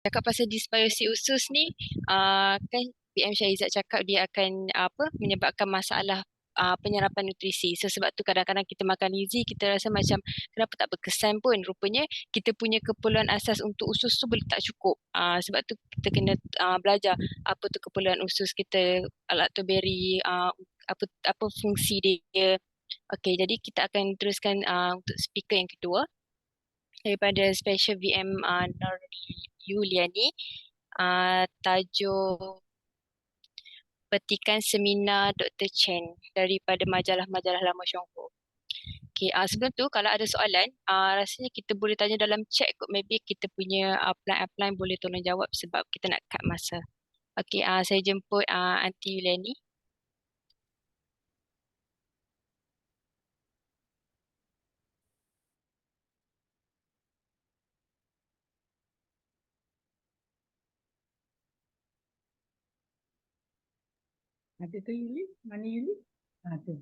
Cakap pasal dysbiosis usus ni, kan PM Syahizat cakap dia akan menyebabkan masalah penyerapan nutrisi. So sebab tu kadang-kadang kita makan gizi, kita rasa macam kenapa tak berkesan pun. Rupanya kita punya keperluan asas untuk usus tu boleh tak cukup. Sebab tu kita kena belajar apa tu keperluan usus kita, lactoberi, apa fungsi dia. Okey, jadi kita akan teruskan untuk speaker yang kedua daripada Special VM Nurli Yuliani. Tajuk petikan seminar Dr. Chen daripada majalah-majalah lama Syongho. Okay, sebelum tu kalau ada soalan, rasanya kita boleh tanya dalam chat kot. Maybe kita punya upline boleh tolong jawab sebab kita nak cut masa. Okay, saya jemput Aunty Yuliani. Ada tu Yuli? Mana Yuli? Tu.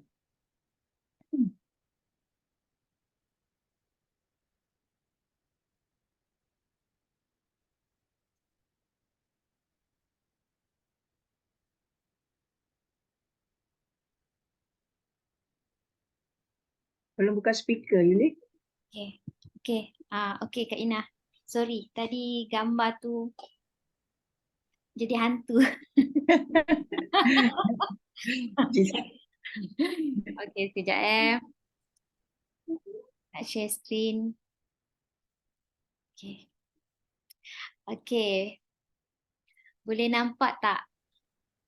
Belum buka speaker Yuli? Okey Kak Ina. Sorry, tadi gambar tu jadi hantu. Okey, sekejap nak share screen. Okey. Okey. Boleh nampak tak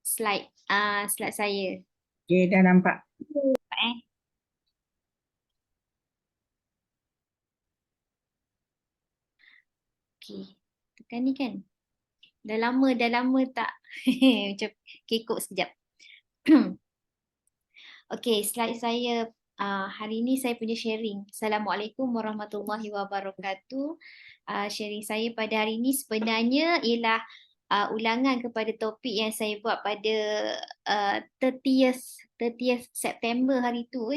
slide slide saya? Okey, dah nampak. Okey. Tekan ni kan? Dah lama tak macam kekok sekejap. Okey, slide saya hari ini saya punya sharing. Assalamualaikum warahmatullahi wabarakatuh. Sharing saya pada hari ini sebenarnya ialah ulangan kepada topik yang saya buat pada 30th September hari tu.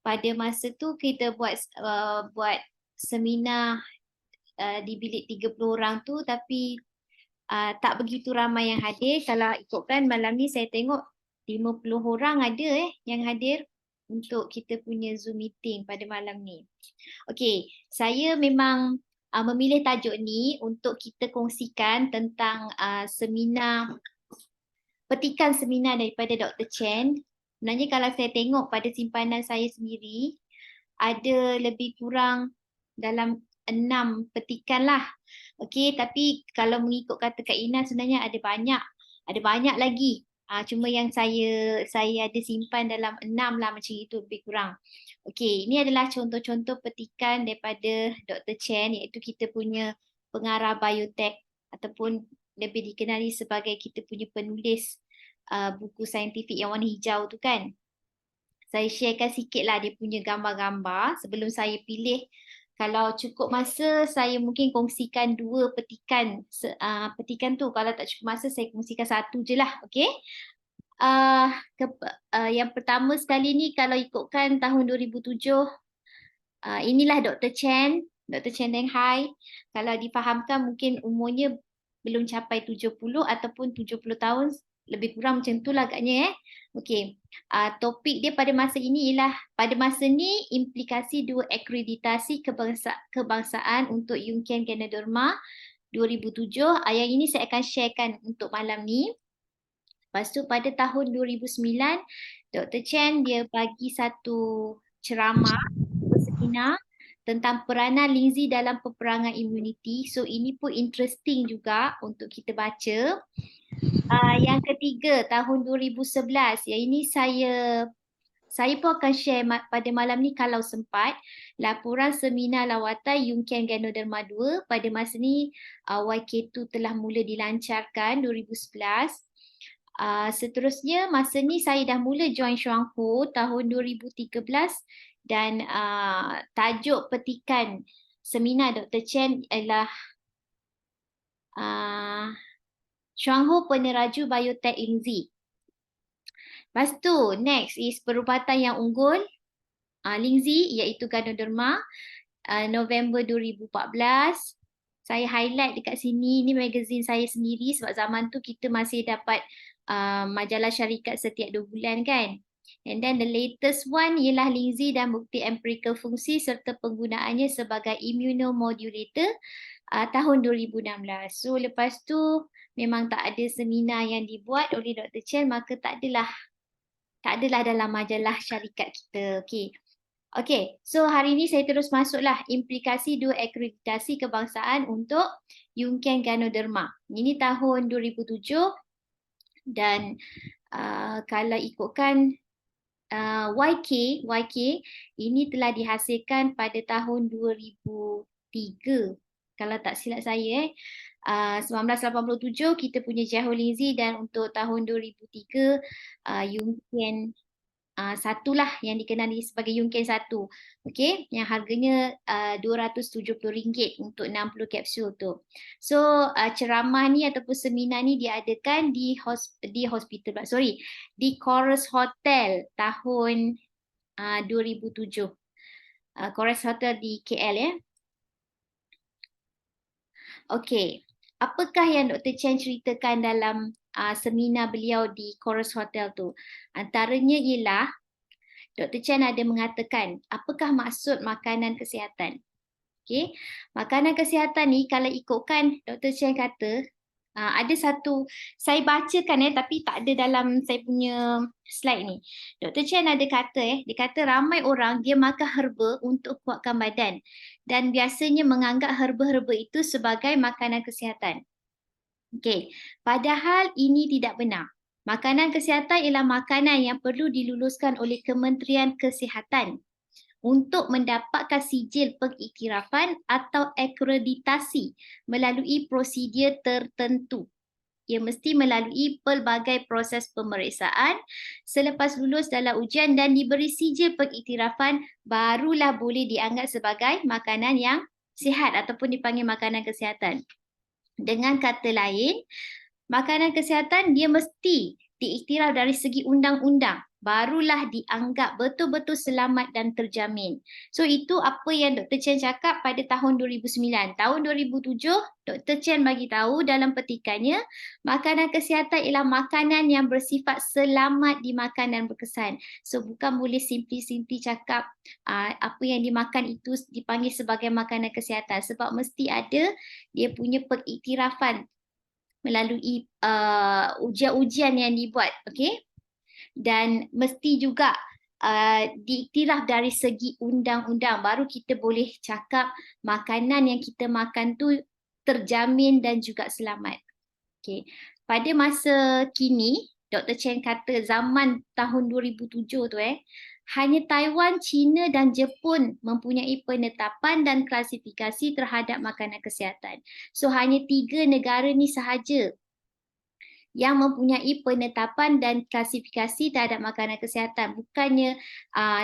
Pada masa tu kita buat seminar di bilik 30 orang tu, tapi tak begitu ramai yang hadir. Kalau ikutkan malam ni saya tengok 50 orang ada yang hadir untuk kita punya Zoom meeting pada malam ni. Okey, saya memang memilih tajuk ni untuk kita kongsikan tentang petikan seminar daripada Dr. Chen. Sebenarnya kalau saya tengok pada simpanan saya sendiri, ada lebih kurang dalam 6 petikan lah. Okey, tapi kalau mengikut kata Kak Ina sebenarnya ada banyak lagi. Cuma yang saya ada simpan dalam 6 lah macam itu lebih kurang. Okey, ini adalah contoh-contoh petikan daripada Dr. Chen, iaitu kita punya pengarah biotek ataupun lebih dikenali sebagai kita punya penulis buku saintifik yang warna hijau tu kan. Saya sharekan sikit lah dia punya gambar-gambar sebelum saya pilih. Kalau cukup masa, saya mungkin kongsikan 2 petikan. Petikan tu, kalau tak cukup masa, saya kongsikan 1 je lah. Okay? Yang pertama sekali ni, kalau ikutkan tahun 2007, inilah Dr. Chen. Dr. Chen Deng Hai. Kalau difahamkan, mungkin umurnya belum capai 70 ataupun 70 tahun. Lebih kurang macam tu lah agaknya. Okey. Topik dia pada masa ini ialah, pada masa ni implikasi 2 akreditasi kebangsaan untuk Yunkian Ganoderma 2007. Yang ini saya akan sharekan untuk malam ni. Lepas tu pada tahun 2009, Dr. Chen dia bagi satu ceramah berseminar tentang peranan Lindsay dalam peperangan imuniti. So ini pun interesting juga untuk kita baca. Yang ketiga tahun 2011, yang ini saya pun akan share pada malam ni kalau sempat, laporan seminar lawatan Yunkian Ganoderma 2 pada masa ni YK2 telah mula dilancarkan 2011. Seterusnya masa ni saya dah mula join Syongho tahun 2013 dan tajuk petikan seminar Dr. Chen ialah Syongho Peneraju Biotek Lindsay. Lepas tu, next is perubatan yang unggul Lindsay iaitu Ganoderma November 2014. Saya highlight dekat sini, ni magazine saya sendiri sebab zaman tu kita masih dapat majalah syarikat setiap 2 bulan kan. And then the latest one ialah Lindsay dan bukti empirical fungsi serta penggunaannya sebagai immunomodulator tahun 2016. So lepas tu memang tak ada seminar yang dibuat oleh Dr. Chen, maka tak adalah dalam majalah syarikat kita. Okey, so hari ini saya terus masuklah implikasi 2 akreditasi kebangsaan untuk Yunken Ganoderma. Ini tahun 2007 dan kalau ikutkan YK ini telah dihasilkan pada tahun 2003 kalau tak silap saya. 1987 kita punya Jiahou Lindsay dan untuk tahun 2003 Yunken satulah yang dikenali sebagai Yunken 1. Okey, yang harganya RM270 untuk 60 kapsul tu. So ceramah ni ataupun seminar ni diadakan di Chorus Hotel tahun 2007. Chorus Hotel di KL ya. Okey, apakah yang Dr. Chen ceritakan dalam seminar beliau di Chorus Hotel tu? Antaranya ialah Dr. Chen ada mengatakan apakah maksud makanan kesihatan. Okey, makanan kesihatan ni kalau ikutkan Dr. Chen kata ada satu, saya bacakan tapi tak ada dalam saya punya slide ni. Dr. Chen ada kata dia kata ramai orang dia makan herba untuk kuatkan badan dan biasanya menganggap herba-herba itu sebagai makanan kesihatan. Okey, padahal ini tidak benar. Makanan kesihatan ialah makanan yang perlu diluluskan oleh Kementerian Kesihatan untuk mendapatkan sijil pengiktirafan atau akreditasi melalui prosedur tertentu. Ia mesti melalui pelbagai proses pemeriksaan. Selepas lulus dalam ujian dan diberi sijil pengiktirafan, barulah boleh dianggap sebagai makanan yang sihat ataupun dipanggil makanan kesihatan. Dengan kata lain, makanan kesihatan dia mesti diiktiraf dari segi undang-undang, barulah dianggap betul-betul selamat dan terjamin. So itu apa yang Dr. Chen cakap pada tahun 2009. Tahun 2007, Dr. Chen bagi tahu dalam petikannya, makanan kesihatan ialah makanan yang bersifat selamat dimakan dan berkesan. So bukan boleh simply cakap apa yang dimakan itu dipanggil sebagai makanan kesihatan sebab mesti ada dia punya pengiktirafan melalui ujian-ujian yang dibuat, okey? Dan mesti juga diiktiraf dari segi undang-undang, baru kita boleh cakap makanan yang kita makan tu terjamin dan juga selamat. Okey. Pada masa kini, Dr. Chen kata zaman tahun 2007 tu hanya Taiwan, China dan Jepun mempunyai penetapan dan klasifikasi terhadap makanan kesihatan. So hanya 3 negara ni sahaja yang mempunyai penetapan dan klasifikasi terhadap makanan kesihatan, bukannya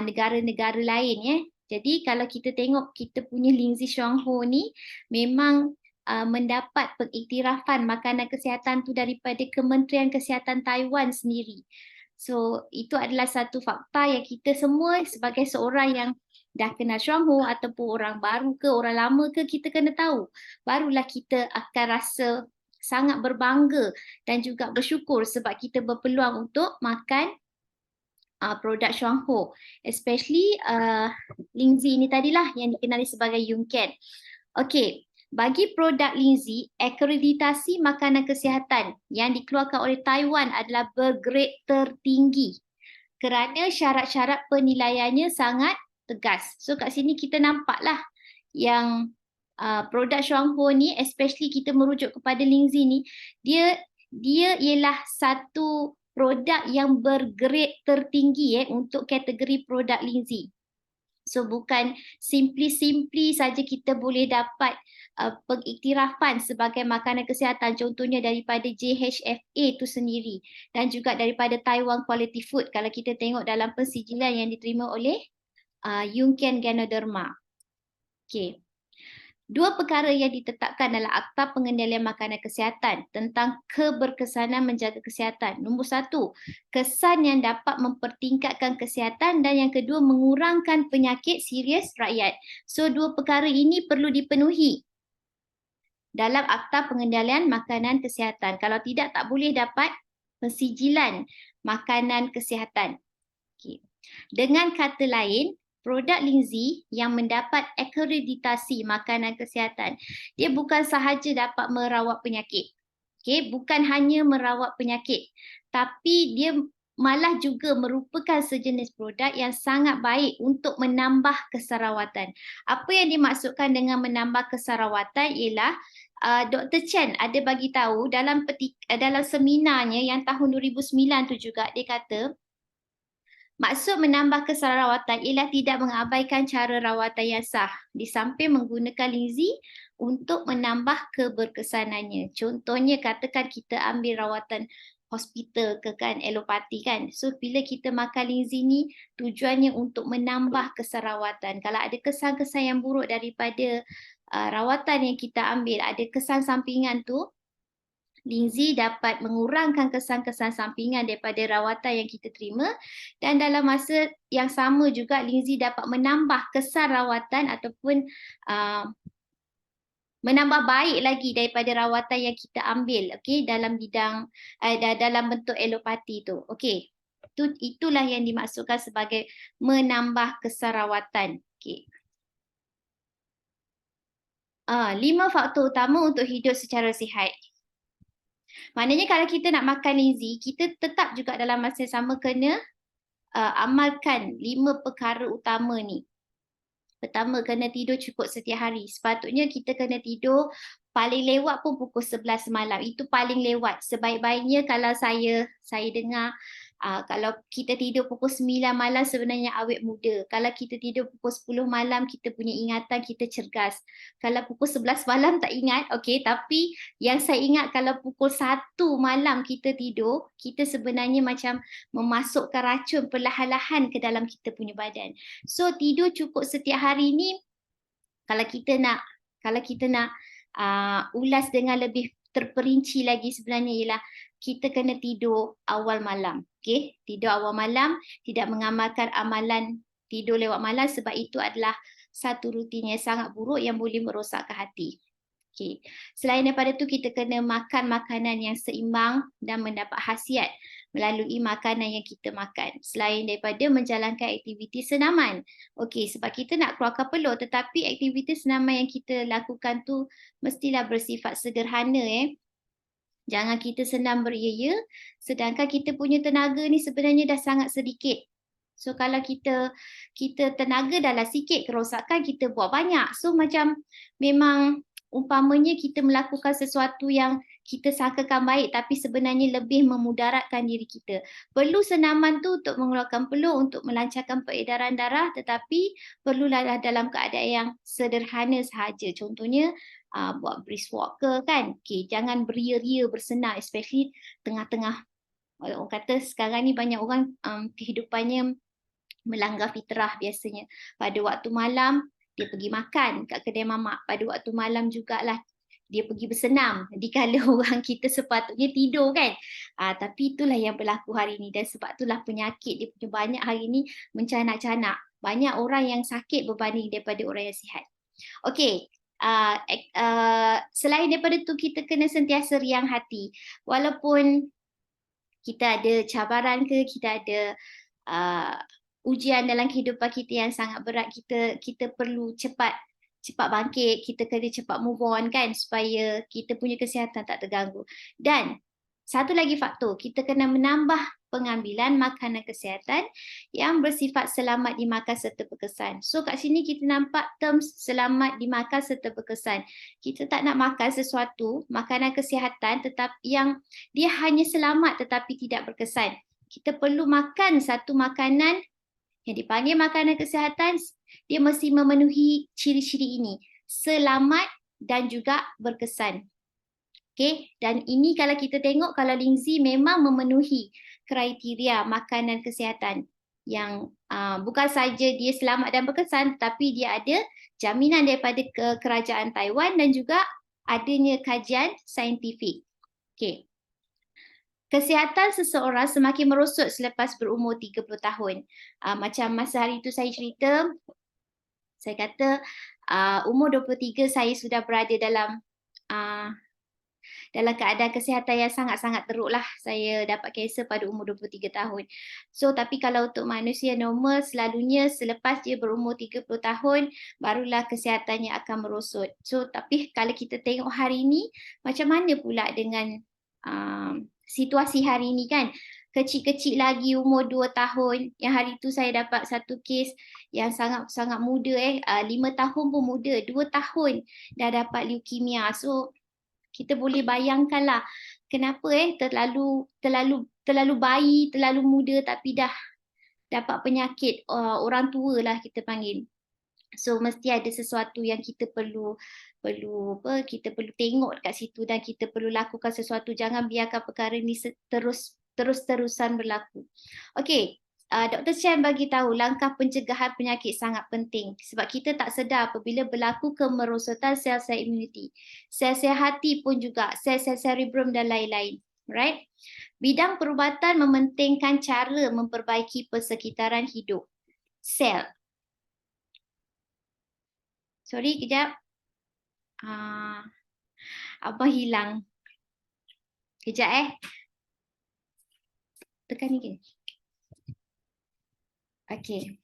negara-negara lain Jadi kalau kita tengok kita punya Lindsay Shuangho ni memang mendapat pengiktirafan makanan kesihatan tu daripada Kementerian Kesihatan Taiwan sendiri. So itu adalah satu fakta yang kita semua sebagai seorang yang dah kenal Shuangho ataupun orang baru ke orang lama ke kita kena tahu. Barulah kita akan rasa sangat berbangga dan juga bersyukur sebab kita berpeluang untuk makan produk Shuangho. Especially Lindsay ni tadilah yang dikenali sebagai Yunken. Okey. Bagi produk Lindsay, akreditasi makanan kesihatan yang dikeluarkan oleh Taiwan adalah bergrade tertinggi kerana syarat-syarat penilaiannya sangat tegas. So kat sini kita nampaklah yang produk Shuangho ni, especially kita merujuk kepada Lindsay ni, dia ialah satu produk yang bergrade tertinggi untuk kategori produk Lindsay. So bukan simply saja kita boleh dapat pengiktirafan sebagai makanan kesihatan, contohnya daripada JHFA itu sendiri dan juga daripada Taiwan Quality Food kalau kita tengok dalam pensijilan yang diterima oleh Yunken Ganoderma. Okey. 2 perkara yang ditetapkan dalam Akta Pengendalian Makanan Kesihatan tentang keberkesanan menjaga kesihatan. Nombor 1, kesan yang dapat mempertingkatkan kesihatan dan yang kedua mengurangkan penyakit serius rakyat. So 2 perkara ini perlu dipenuhi. dalam Akta Pengendalian Makanan Kesihatan. Kalau tidak, tak boleh dapat pensijilan makanan kesihatan. Okay. Dengan kata lain, produk Lindsay yang mendapat akreditasi makanan kesihatan, dia bukan sahaja dapat merawat penyakit. Okay, bukan hanya merawat penyakit, tapi dia malah juga merupakan sejenis produk yang sangat baik untuk menambah keserawatan. Apa yang dimaksudkan dengan menambah keserawatan ialah Dr. Chen ada bagi tahu dalam seminarnya yang tahun 2009 tu juga, dia kata maksud menambah keserawatan ialah tidak mengabaikan cara rawatan yang sah di samping menggunakan Lindsay untuk menambah keberkesanannya. Contohnya katakan kita ambil rawatan hospital ke kan, alopati kan. So bila kita makan Lindsay ni tujuannya untuk menambah keserawatan. Kalau ada kesan-kesan yang buruk daripada rawatan yang kita ambil, ada kesan sampingan tu, Lindsay dapat mengurangkan kesan-kesan sampingan daripada rawatan yang kita terima, dan dalam masa yang sama juga Lindsay dapat menambah kesan rawatan ataupun menambah baik lagi daripada rawatan yang kita ambil, okey, dalam bidang dalam bentuk alopati tu. Okey. Itulah yang dimaksudkan sebagai menambah kesan rawatan. Okey. 5 faktor utama untuk hidup secara sihat. Maknanya kalau kita nak makan Lindsay, kita tetap juga dalam masa yang sama kena amalkan 5 perkara utama ni. Pertama, kena tidur cukup setiap hari. Sepatutnya kita kena tidur paling lewat pun pukul 11 malam. Itu paling lewat. Sebaik-baiknya kalau saya dengar kalau kita tidur pukul 9 malam sebenarnya awet muda. Kalau kita tidur pukul 10 malam kita punya ingatan, kita cergas. Kalau pukul 11 malam tak ingat, okey, tapi yang saya ingat kalau pukul 1 malam kita tidur, kita sebenarnya macam memasukkan racun perlahan-lahan ke dalam kita punya badan. So tidur cukup setiap hari ni kalau kita nak ulas dengan lebih terperinci lagi sebenarnya ialah kita kena tidur awal malam. Okay? Tidur awal malam, tidak mengamalkan amalan tidur lewat malam sebab itu adalah satu rutin yang sangat buruk yang boleh merosakkan hati. Okay. Selain daripada itu, kita kena makan makanan yang seimbang dan mendapat khasiat melalui makanan yang kita makan. Selain daripada menjalankan aktiviti senaman. Okey, sebab kita nak keluarkan peluh, tetapi aktiviti senaman yang kita lakukan tu mestilah bersifat sederhana. Jangan kita senam beria-ia, sedangkan kita punya tenaga ni sebenarnya dah sangat sedikit. So kalau kita tenaga dah lah sikit, kerosakan kita buat banyak. So macam memang umpamanya kita melakukan sesuatu yang kita sangkakan baik tapi sebenarnya lebih memudaratkan diri kita. Perlu senaman tu untuk mengeluarkan peluh, untuk melancarkan peredaran darah, tetapi perlulah dalam keadaan yang sederhana sahaja. Contohnya buat brisk walk ke kan. Okay, jangan beria-ria bersenam, especially tengah-tengah. Orang kata sekarang ni banyak orang kehidupannya melanggar fitrah biasanya. Pada waktu malam dia pergi makan kat kedai mamak. Pada waktu malam jugalah dia pergi bersenam. Dikala orang kita sepatutnya tidur kan. Tapi itulah yang berlaku hari ini. Dan sebab itulah penyakit dia punya banyak hari ini mencanak-canak. Banyak orang yang sakit berbanding daripada orang yang sihat. Okey. Selain daripada itu, kita kena sentiasa riang hati. Walaupun kita ada cabaran ke, kita ada ujian dalam kehidupan kita yang sangat berat, kita perlu cepat bangkit, kita kena cepat move on kan, supaya kita punya kesihatan tak terganggu. Dan satu lagi faktor, kita kena menambah pengambilan makanan kesihatan yang bersifat selamat dimakan serta berkesan. So kat sini kita nampak terms selamat dimakan serta berkesan. Kita tak nak makan sesuatu, makanan kesihatan tetapi yang dia hanya selamat tetapi tidak berkesan. Kita perlu makan satu makanan yang dipanggil makanan kesihatan, dia mesti memenuhi ciri-ciri ini. Selamat dan juga berkesan. Okay, dan ini kalau kita tengok, kalau Lindsay memang memenuhi kriteria makanan kesihatan yang bukan saja dia selamat dan berkesan, tapi dia ada jaminan daripada kerajaan Taiwan dan juga adanya kajian saintifik. Okay. Kesihatan seseorang semakin merosot selepas berumur 30 tahun. Macam masa hari itu saya cerita, saya kata umur 23 saya sudah berada dalam dalam keadaan kesihatan yang sangat-sangat teruk lah. Saya dapat kanser pada umur 23 tahun. So, tapi kalau untuk manusia normal, selalunya selepas dia berumur 30 tahun, barulah kesihatannya akan merosot. So, tapi kalau kita tengok hari ini, macam mana pula dengan situasi hari ini kan? Kecil-kecil lagi umur 2 tahun. Yang hari tu saya dapat satu kes yang sangat-sangat muda 5 tahun pun muda, 2 tahun dah dapat leukemia. So, kita boleh bayangkanlah kenapa terlalu bayi, terlalu muda tapi dah dapat penyakit orang tua lah kita panggil. So mesti ada sesuatu yang kita perlu tengok dekat situ dan kita perlu lakukan sesuatu. Jangan biarkan perkara ni terus-terusan berlaku. Okey. Dr. Chen bagi tahu langkah pencegahan penyakit sangat penting sebab kita tak sedar apabila berlaku kemerosotan sel-sel imuniti. Sel-sel hati pun juga, sel-sel cerebrum dan lain-lain. Right? Bidang perubatan mementingkan cara memperbaiki persekitaran hidup. Sel. Sorry, kejap. Abang hilang. Kejap Tekan ni ke? Okey.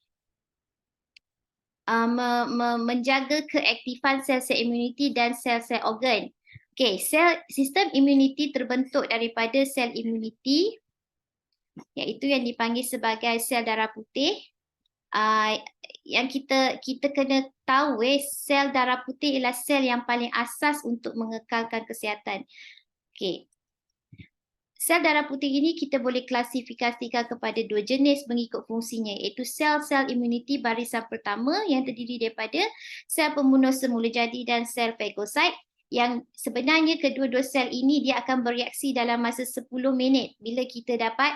Menjaga keaktifan sel-sel imuniti dan sel-sel organ. Okey, sistem imuniti terbentuk daripada sel imuniti iaitu yang dipanggil sebagai sel darah putih. Yang kita kena tahu sel darah putih ialah sel yang paling asas untuk mengekalkan kesihatan. Okey. Sel darah putih ini kita boleh klasifikasikan kepada 2 jenis mengikut fungsinya iaitu sel-sel imuniti barisan pertama yang terdiri daripada sel pembunuh semula jadi dan sel fagosit yang sebenarnya kedua-dua sel ini dia akan bereaksi dalam masa 10 minit bila kita dapat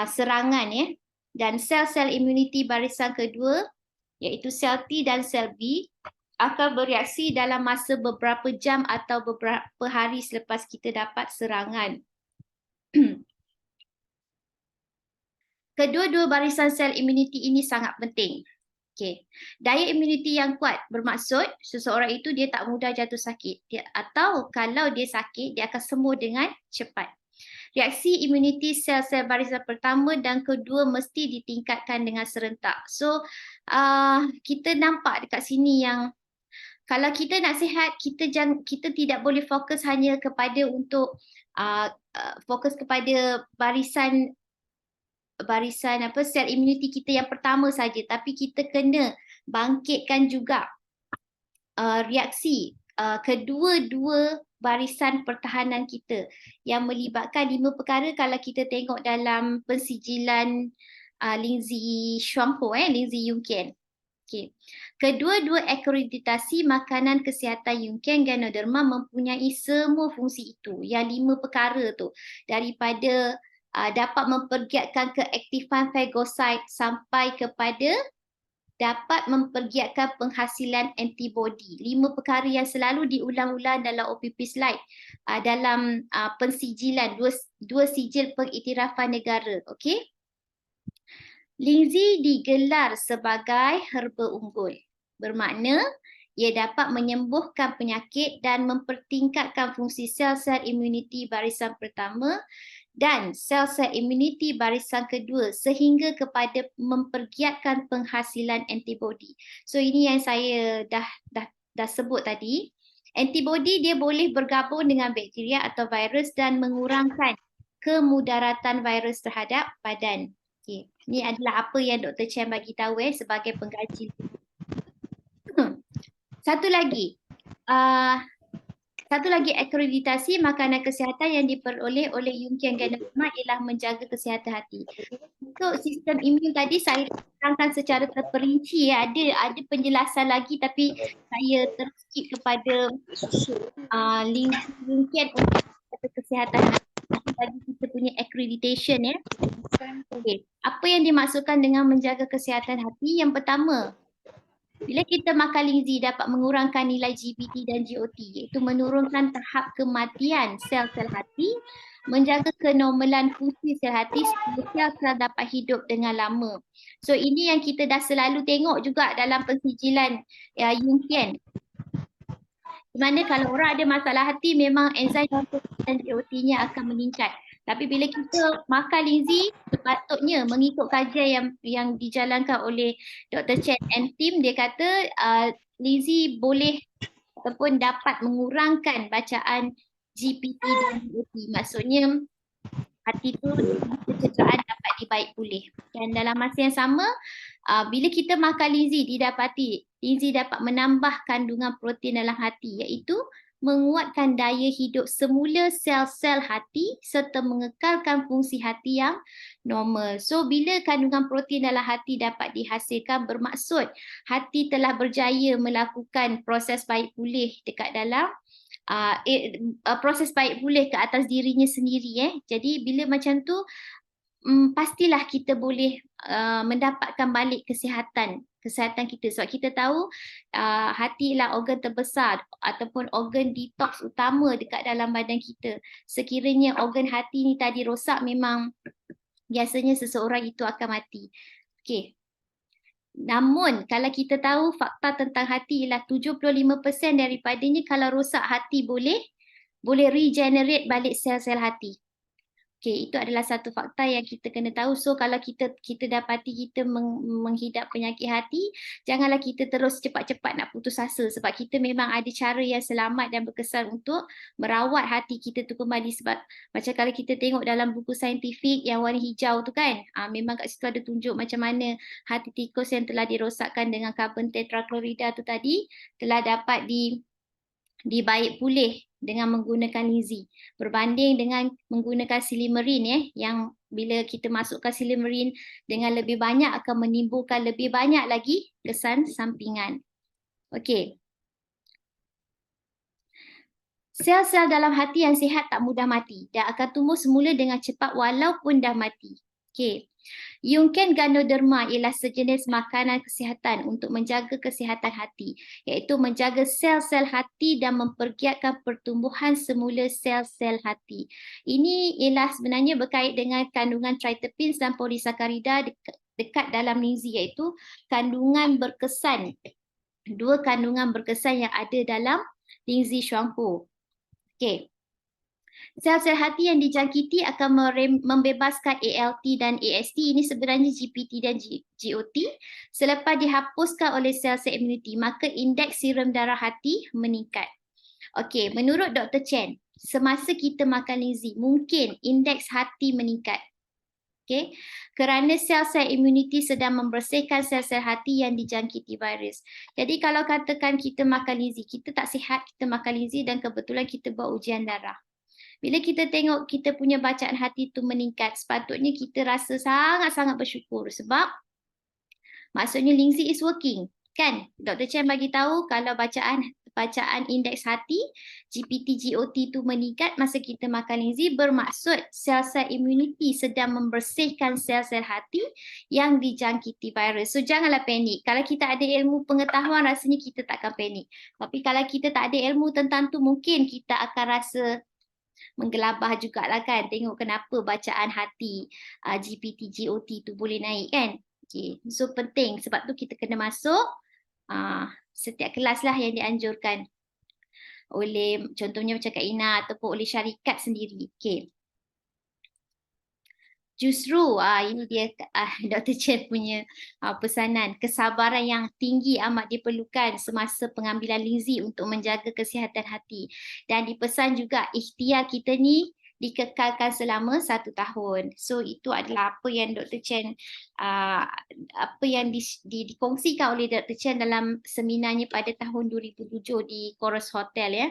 serangan dan sel-sel imuniti barisan kedua iaitu sel T dan sel B akan bereaksi dalam masa beberapa jam atau beberapa hari selepas kita dapat serangan. Kedua-dua barisan sel imuniti ini sangat penting. Okay. Daya imuniti yang kuat bermaksud seseorang itu dia tak mudah jatuh sakit. Atau kalau dia sakit, dia akan sembuh dengan cepat. Reaksi imuniti sel-sel barisan pertama dan kedua mesti ditingkatkan dengan serentak. So, kita nampak dekat sini yang kalau kita nak sihat, kita tidak boleh fokus hanya kepada untuk fokus kepada barisan sel imuniti kita yang pertama saja, tapi kita kena bangkitkan juga reaksi kedua-dua barisan pertahanan kita yang melibatkan 5 perkara kalau kita tengok dalam pensijilan Lindsay Shuangpo, Lindsay Yunqian. Okay. Kedua-dua akreditasi makanan kesihatan Yunqian Ganoderma mempunyai semua fungsi itu. Yang 5 perkara tu daripada dapat mempergiatkan keaktifan fagosit sampai kepada dapat mempergiatkan penghasilan antibodi. 5 perkara yang selalu diulang-ulang dalam OPP slide dalam pensijilan dua sijil pengiktirafan negara. Okey. Lindsay digelar sebagai herba unggul. Bermakna ia dapat menyembuhkan penyakit dan mempertingkatkan fungsi sel-sel imuniti barisan pertama dan sel-sel imuniti barisan kedua sehingga kepada mempergiatkan penghasilan antibodi. So ini yang saya dah sebut tadi. Antibodi dia boleh bergabung dengan bakteria atau virus dan mengurangkan kemudaratan virus terhadap badan. Okay. Ini adalah apa yang Dr. Chen bagi tahu sebagai pengkaji. Satu lagi akreditasi makanan kesihatan yang diperoleh oleh Yunqian Ganoderma ialah menjaga kesihatan hati. Untuk sistem imun tadi saya terangkan secara terperinci ada penjelasan lagi tapi saya terskip kepada Yunqian untuk kesihatan hati. Tadi kita punya accreditation Okay. Apa yang dimaksudkan dengan menjaga kesihatan hati? Yang pertama, bila kita makan Lindsay dapat mengurangkan nilai GPT dan GOT iaitu menurunkan tahap kematian sel-sel hati, menjaga kenormalan fungsi sel hati supaya sel dapat hidup dengan lama. So ini yang kita dah selalu tengok juga dalam pensijilan Yunqian. Di mana kalau orang ada masalah hati memang enzim dan GOT-nya akan meningkat. Tapi bila kita makan linzi, sepatutnya mengikut kajian yang dijalankan oleh Dr. Chen and team, dia kata linzi boleh ataupun dapat mengurangkan bacaan GPT dan GOT. Maksudnya hati tu kecederaan dapat dibaik pulih. Dan dalam masa yang sama, bila kita makan linzi, didapati linzi dapat menambah kandungan protein dalam hati, iaitu menguatkan daya hidup semula sel-sel hati serta mengekalkan fungsi hati yang normal. So bila kandungan protein dalam hati dapat dihasilkan, bermaksud hati telah berjaya melakukan proses baik pulih dekat dalam proses baik pulih ke atas dirinya sendiri. Jadi bila macam tu, pastilah kita boleh mendapatkan balik kesihatan kita, sebab kita tahu hati ialah organ terbesar ataupun organ detox utama dekat dalam badan kita. Sekiranya organ hati ni tadi rosak, memang biasanya seseorang itu akan mati. Okey. Namun kalau kita tahu fakta tentang hati ialah 75% daripadanya kalau rosak hati boleh regenerate balik sel-sel hati. Okey, itu adalah satu fakta yang kita kena tahu. So kalau kita dapati kita menghidap penyakit hati, janganlah kita terus cepat-cepat nak putus asa, sebab kita memang ada cara yang selamat dan berkesan untuk merawat hati kita tu kembali. Sebab macam kalau kita tengok dalam buku saintifik yang warna hijau tu kan, memang kat situ ada tunjuk macam mana hati tikus yang telah dirosakkan dengan karbon tetraklorida tu tadi telah dapat dibaik pulih dengan menggunakan linzi, berbanding dengan menggunakan silymarin yang bila kita masukkan silymarin dengan lebih banyak akan menimbulkan lebih banyak lagi kesan sampingan. Okey. Sel-sel dalam hati yang sihat tak mudah mati dan akan tumbuh semula dengan cepat walaupun dah mati. Okey. Yungken Ganoderma ialah sejenis makanan kesihatan untuk menjaga kesihatan hati, iaitu menjaga sel-sel hati dan mempergiatkan pertumbuhan semula sel-sel hati. Ini ialah sebenarnya berkait dengan kandungan tritepins dan polisakarida dekat dalam linzi, iaitu kandungan berkesan. Dua kandungan berkesan yang ada dalam linzi Shuanghu. Okey. Sel-sel hati yang dijangkiti akan membebaskan ALT dan AST, ini sebenarnya GPT dan GOT. Selepas dihapuskan oleh sel-sel imuniti, maka indeks serum darah hati meningkat. Okey, menurut Dr. Chen, semasa kita makan linzi, mungkin indeks hati meningkat. Okey, kerana sel-sel imuniti sedang membersihkan sel-sel hati yang dijangkiti virus. Jadi kalau katakan kita makan linzi, kita tak sihat, kita makan linzi dan kebetulan kita buat ujian darah. Bila kita tengok kita punya bacaan hati tu meningkat, sepatutnya kita rasa sangat-sangat bersyukur sebab maksudnya linzi is working. Kan? Dr. Chen bagi tahu kalau bacaan indeks hati GPT GOT tu meningkat masa kita makan linzi, bermaksud sel-sel imuniti sedang membersihkan sel-sel hati yang dijangkiti virus. So janganlah panik. Kalau kita ada ilmu pengetahuan, rasanya kita takkan panik. Tapi kalau kita tak ada ilmu tentang tu, mungkin kita akan rasa menggelabah jugalah kan, tengok kenapa bacaan hati GPT GOT tu boleh naik kan. Okay. So penting, sebab tu kita kena masuk setiap kelas lah yang dianjurkan oleh, contohnya macam Kak Ina ataupun oleh syarikat sendiri. Okay. Justru ini dia Dr. Chen punya pesanan, kesabaran yang tinggi amat diperlukan semasa pengambilan linzi untuk menjaga kesihatan hati. Dan dipesan juga ikhtiar kita ni dikekalkan selama 1 tahun. So itu adalah apa yang Dr. Chen apa yang dikongsikan oleh Dr. Chen dalam seminarnya pada tahun 2007 di Chorus Hotel ya.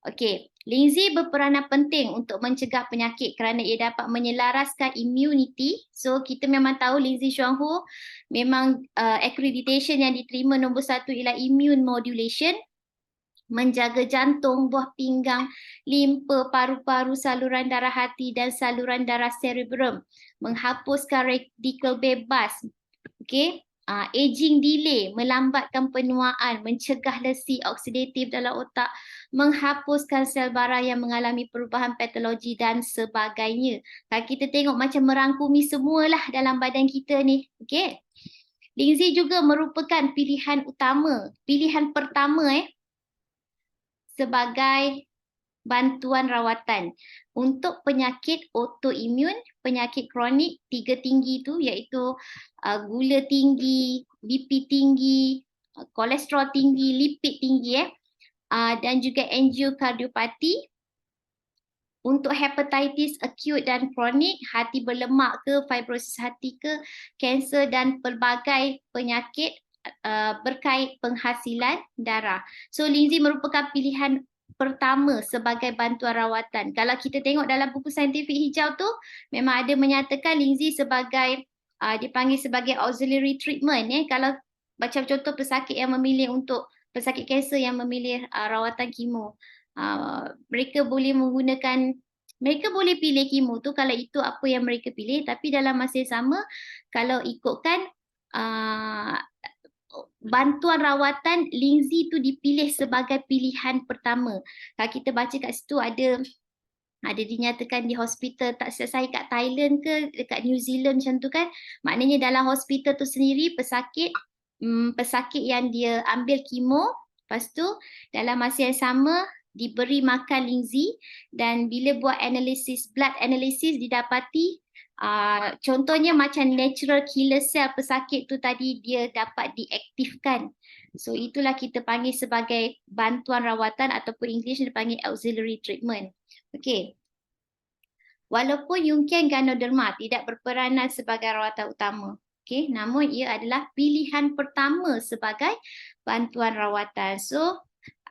Okey, linzi berperanan penting untuk mencegah penyakit kerana ia dapat menyelaraskan immunity. So kita memang tahu linzi Shuanghu memang accreditation yang diterima nombor 1 ialah immune modulation, menjaga jantung, buah pinggang, limpa, paru-paru, saluran darah hati dan saluran darah cerebrum, menghapuskan radikal bebas. Okey. Aging delay, melambatkan penuaan, mencegah lesi oksidatif dalam otak, menghapuskan sel bara yang mengalami perubahan patologi dan sebagainya. Kalau kita tengok macam merangkumi semualah dalam badan kita ni. Okey. Linzi juga merupakan pilihan pertama sebagai bantuan rawatan untuk penyakit autoimun, penyakit kronik 3 tinggi tu iaitu gula tinggi, BP tinggi, kolesterol tinggi, lipid tinggi dan juga angiocardiopati. Untuk hepatitis akut dan kronik, hati berlemak ke, fibrosis hati ke, kanser dan pelbagai penyakit berkait penghasilan darah. So Lindsay merupakan pilihan pertama sebagai bantuan rawatan. Kalau kita tengok dalam buku saintifik hijau tu, memang ada menyatakan Lindsay sebagai dipanggil sebagai auxiliary treatment. Kalau macam contoh pesakit yang memilih untuk pesakit kanser yang memilih rawatan kemo. Mereka boleh pilih kemo tu kalau itu apa yang mereka pilih, tapi dalam masa yang sama kalau ikutkan bantuan rawatan, Lindsay tu dipilih sebagai pilihan pertama. Kalau kita baca kat situ ada dinyatakan di hospital, tak silap saya kat Thailand ke dekat New Zealand macam tu kan. Maknanya dalam hospital tu sendiri pesakit yang dia ambil kemo, lepas tu dalam masa yang sama diberi makan Lindsay, dan bila buat analisis, blood analysis, didapati contohnya macam natural killer cell pesakit tu tadi dia dapat diaktifkan. So itulah kita panggil sebagai bantuan rawatan ataupun English dipanggil auxiliary treatment. Okey. Walaupun Jungian Ganoderma tidak berperanan sebagai rawatan utama, namun ia adalah pilihan pertama sebagai bantuan rawatan. So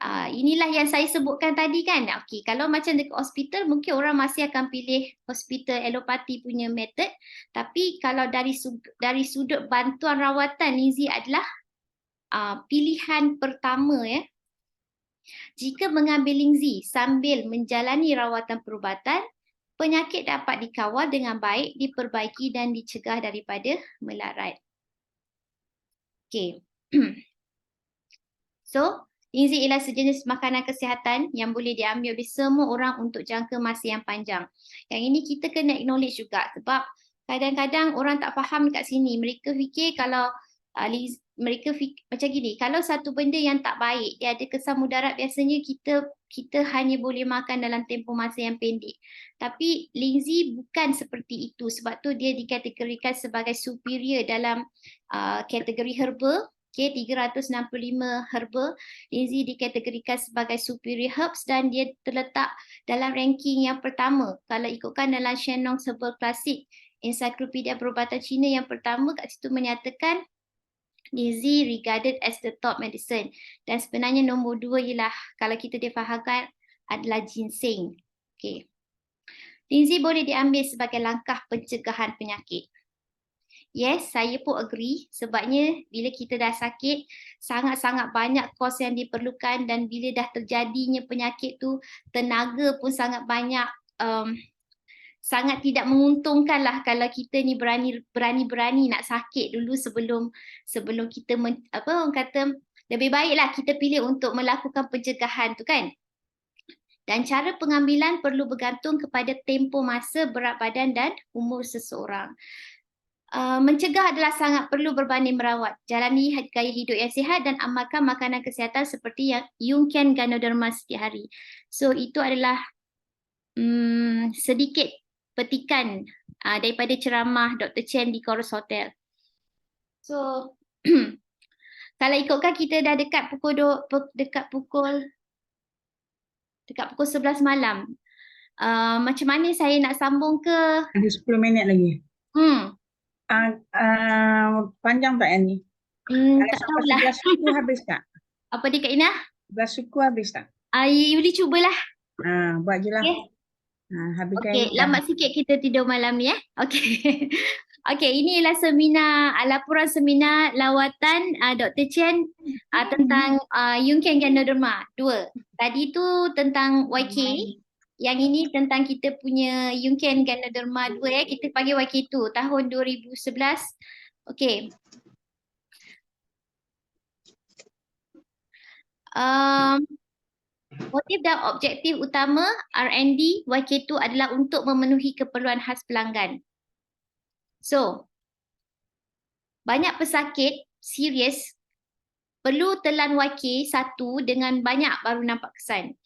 inilah yang saya sebutkan tadi kan. Kalau macam dekat hospital mungkin orang masih akan pilih hospital alopati punya method, tapi kalau dari sudut bantuan rawatan, Lindsay adalah pilihan pertama ya. Jika mengambil Lindsay sambil menjalani rawatan perubatan, penyakit dapat dikawal dengan baik, diperbaiki dan dicegah daripada melarat. So, Lindsay ialah sejenis makanan kesihatan yang boleh diambil oleh semua orang untuk jangka masa yang panjang. Yang ini kita kena acknowledge juga sebab kadang-kadang orang tak faham kat sini. Mereka fikir kalau macam gini, kalau satu benda yang tak baik, dia ada kesan mudarat, biasanya kita hanya boleh makan dalam tempoh masa yang pendek. Tapi Lindsay bukan seperti itu, sebab tu dia dikategorikan sebagai superior dalam kategori herba. 365 herba, Lindsay dikategorikan sebagai superior herbs dan dia terletak dalam ranking yang pertama. Kalau ikutkan dalam Shennong's Herbal Classic, Encyclopedia Perubatan Cina yang pertama kat situ menyatakan Lindsay regarded as the top medicine. Dan sebenarnya nombor 2 ialah kalau kita difahamkan adalah ginseng. Lindsay boleh diambil sebagai langkah pencegahan penyakit. Yes, saya pun agree sebabnya bila kita dah sakit, sangat-sangat banyak kos yang diperlukan dan bila dah terjadinya penyakit tu, tenaga pun sangat banyak, sangat tidak menguntungkan lah kalau kita ni berani nak sakit dulu sebelum kita orang kata lebih baiklah kita pilih untuk melakukan pencegahan tu kan. Dan cara pengambilan perlu bergantung kepada tempoh masa, berat badan dan umur seseorang. Mencegah adalah sangat perlu berbanding merawat. Jalani gaya hidup yang sihat dan amalkan makanan kesihatan seperti yang Jungian Ganoderma setiap hari. So itu adalah sedikit petikan daripada ceramah Dr. Chen di Chorus Hotel. So kalau ikutkan kita dah dekat pukul 11 malam. Macam mana saya nak sambung ke? Ada 10 minit lagi. Panjang tak yang ni? Kalau Tak sampai tahulah. 11 suku habis tak? Apa dia Kak Ina? 11 suku habis tak? Yuli cubalah. Buat je lah. Habiskan Okey, ini. lambat sikit kita tidur malam ni Okey. Okey, ini ialah laporan seminar lawatan Dr. Chen tentang Jungian Ganoderma 2. Tadi tu tentang YK. Yang ini tentang kita punya Jungian Ganoderma 2 kita panggil YK2 tahun 2011. Okey. Motif dan objektif utama R&D YK2 adalah untuk memenuhi keperluan khas pelanggan. So, banyak pesakit serius perlu telan YK1 dengan banyak baru nampak kesan.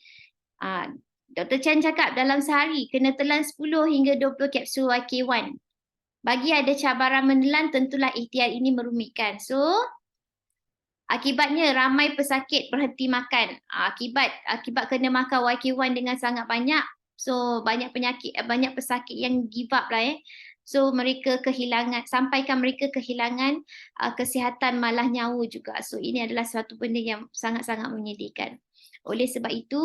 Dr. Chan cakap dalam sehari kena telan 10 hingga 20 kapsul YK1. Bagi ada cabaran menelan, tentulah ikhtiar ini merumitkan. So, akibatnya ramai pesakit berhenti makan. Akibat kena makan YK1 dengan sangat banyak. So, banyak pesakit yang give up lah. So, mereka sampaikan mereka kehilangan kesihatan malah nyawa juga. So, ini adalah suatu benda yang sangat-sangat menyedihkan. Oleh sebab itu,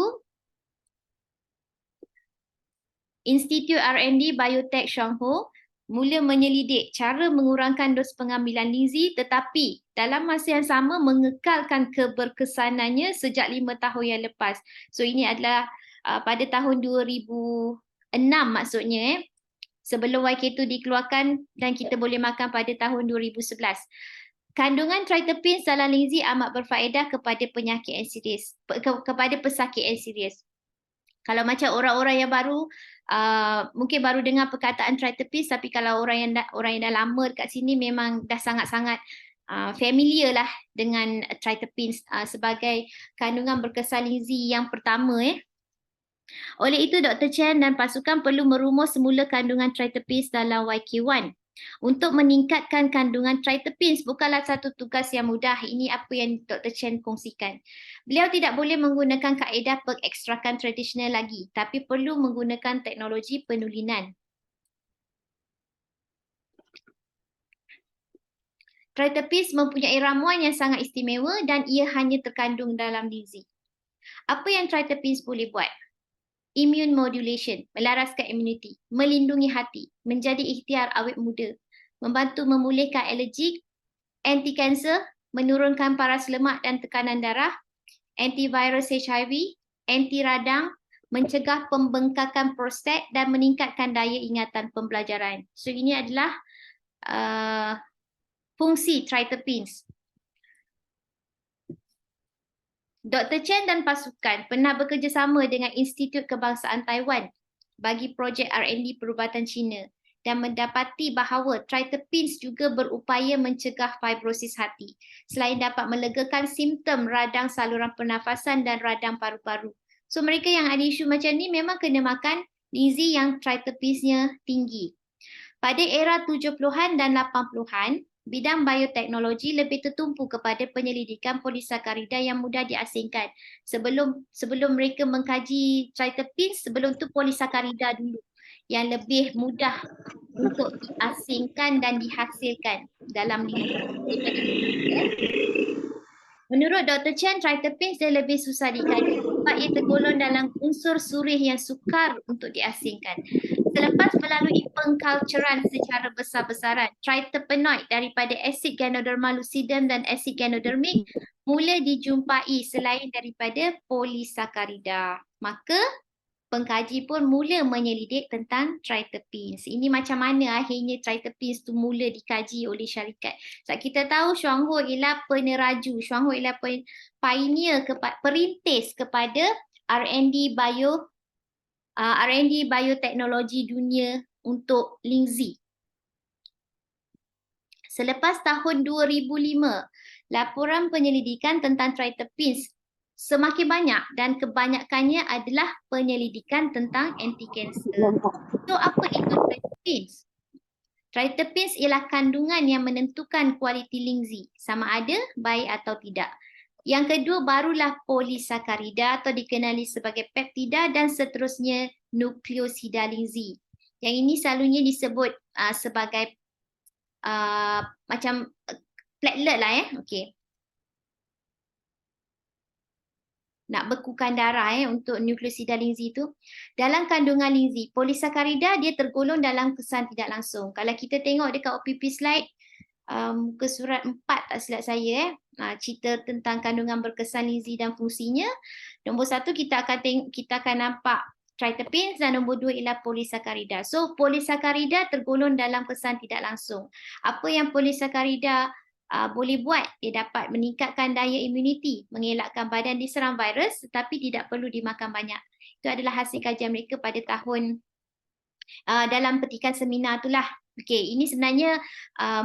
Institut R&D Biotech Shuangho mula menyelidik cara mengurangkan dos pengambilan lingzi, tetapi dalam masa yang sama mengekalkan keberkesanannya sejak 5 tahun yang lepas. So ini adalah pada tahun 2006 maksudnya, sebelum YK2 dikeluarkan dan kita boleh makan pada tahun 2011. Kandungan triterpenes dalam lingzi amat berfaedah kepada penyakit yang serius, kepada pesakit yang serius. Kalau macam orang-orang yang baru, mungkin baru dengar perkataan triterpenes, tapi kalau orang yang dah lama dekat sini memang dah sangat-sangat familiar lah dengan triterpenes sebagai kandungan berkesan lingzi yang pertama. Oleh itu, Dr. Chen dan pasukan perlu merumus semula kandungan triterpenes dalam YK1. Untuk meningkatkan kandungan triterpenes bukanlah satu tugas yang mudah. Ini apa yang Dr. Chen kongsikan. Beliau tidak boleh menggunakan kaedah pengekstrakan tradisional lagi, tapi perlu menggunakan teknologi penulinan. Triterpenes mempunyai ramuan yang sangat istimewa dan ia hanya terkandung dalam lingzi. Apa yang triterpenes boleh buat? Immune modulation, melaraskan imuniti, melindungi hati, menjadi ikhtiar awet muda, membantu memulihkan alergik, anti-kanser, menurunkan paras lemak dan tekanan darah, antivirus HIV, anti radang, mencegah pembengkakan prostat dan meningkatkan daya ingatan pembelajaran. So ini adalah fungsi triterpenes. Dr. Chen dan pasukan pernah bekerjasama dengan Institut Kebangsaan Taiwan bagi projek R&D perubatan Cina dan mendapati bahawa triterpenes juga berupaya mencegah fibrosis hati selain dapat melegakan simptom radang saluran pernafasan dan radang paru-paru. So mereka yang ada isu macam ni memang kena makan lingzi yang triterpenes-nya tinggi. Pada era 70-an dan 80-an, bidang bioteknologi lebih tertumpu kepada penyelidikan polisakarida yang mudah diasingkan. Sebelum mereka mengkaji triterpenes, sebelum tu polisakarida dulu yang lebih mudah untuk diasingkan dan dihasilkan dalam lingkungan. Menurut Dr. Chen, triterpenes dia lebih susah dikaji sebab ia tergolong dalam unsur surih yang sukar untuk diasingkan. Selepas melalui pengkulturan secara besar-besaran, triterpenoid daripada asid Ganoderma lucidum dan asid ganodermik mula dijumpai selain daripada polisakarida. Maka pengkaji pun mula menyelidik tentang triterpenes. Ini macam mana akhirnya triterpenes tu mula dikaji oleh syarikat. Sebab kita tahu Shuangho ialah peneraju, Shuangho ialah pioneer, perintis kepada R&D bioteknologi dunia untuk lingzi. Selepas tahun 2005, laporan penyelidikan tentang triterpenes semakin banyak dan kebanyakannya adalah penyelidikan tentang anti-kanser. So apa itu triterpenes? Triterpenes ialah kandungan yang menentukan kualiti lingzi, sama ada baik atau tidak. Yang kedua barulah polisakarida atau dikenali sebagai peptida dan seterusnya nukleosida lingzi. Yang ini selalunya disebut sebagai macam platelet lah okey. Nak bekukan darah untuk nukleosida lingzi itu. Dalam kandungan lingzi, polisakarida dia tergolong dalam kesan tidak langsung. Kalau kita tengok dekat OPP slide, muka surat 4 tak silap saya cerita tentang kandungan berkesan lingzi dan fungsinya. Nombor 1 kita akan nampak triterpenes dan nombor 2 ialah polisakarida. So polisakarida tergolong dalam kesan tidak langsung. Apa yang polisakarida boleh buat? Dia dapat meningkatkan daya imuniti, mengelakkan badan diserang virus tetapi tidak perlu dimakan banyak. Itu adalah hasil kajian mereka pada tahun dalam petikan seminar itulah. Okey, ini sebenarnya